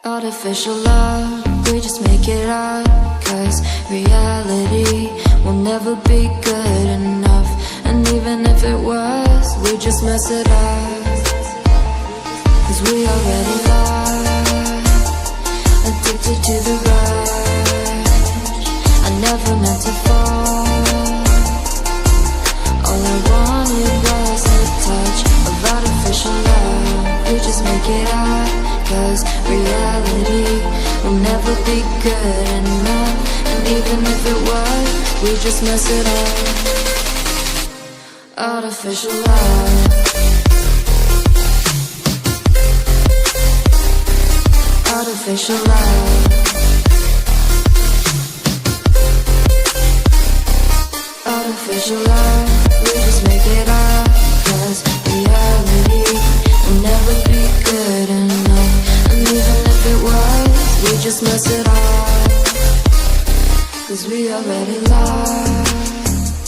Artificial love, we just make it up, 'cause reality will never be good enough. And even if it was, we just mess it up, 'cause we already lost, addicted to the rush. I never meant to fall. All I wanted was a touch of artificial love. We just make it up, 'cause reality will never be good enough. And even if it was, we just mess it up. Artificial love, artificial love, artificial love. We just make it up, 'cause reality will never be good enough. And even if it was, we just mess it up, 'cause we already lost,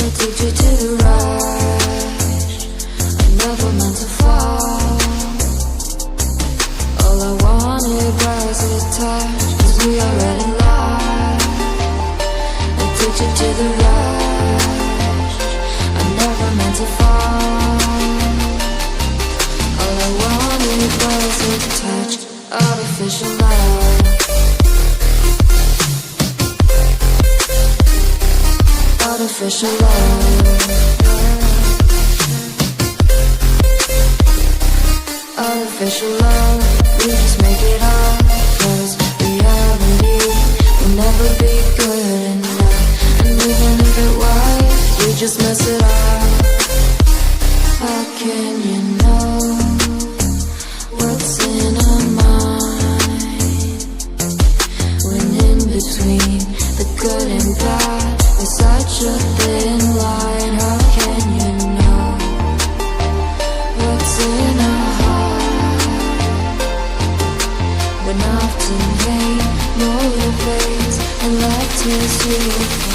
addicted to the rush. I never meant to fall. All I wanted was a touch, 'cause we already lost, addicted to the rush. I never meant to fall. All I wanted was a touch, artificial love, artificial love, artificial love. We just make it up, 'cause reality will never be good enough. And even if it was, we just mess it up. How can you know what's in our mind, when in between the good and bad there's such a thin line? How can you know what's in our heart, when often hate motivates and love tears you apart?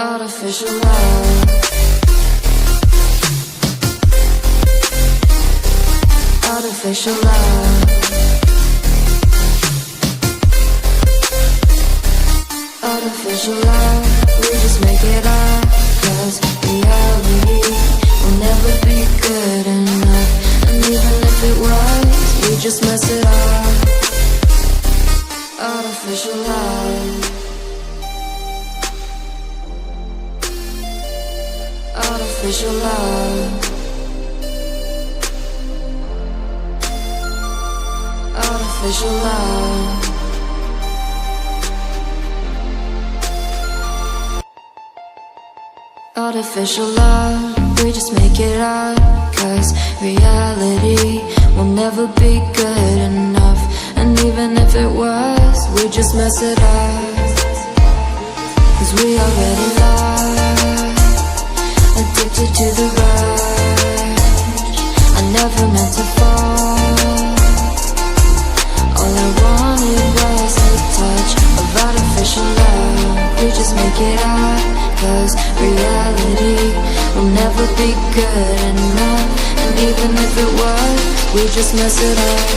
Artificial love, artificial love, artificial love. We just make it up, 'cause reality will never be good enough. And even if it was, we just mess it up. Artificial love, artificial love, artificial love. Artificial love, we just make it up, 'cause reality will never be good enough. And even if it was, we just mess it up, 'cause we already lost, addicted to the rush. I never meant to fall. All I wanted was a touch of artificial love. We just make it up, 'cause reality will never be good enough. And even if it was, we just mess it up.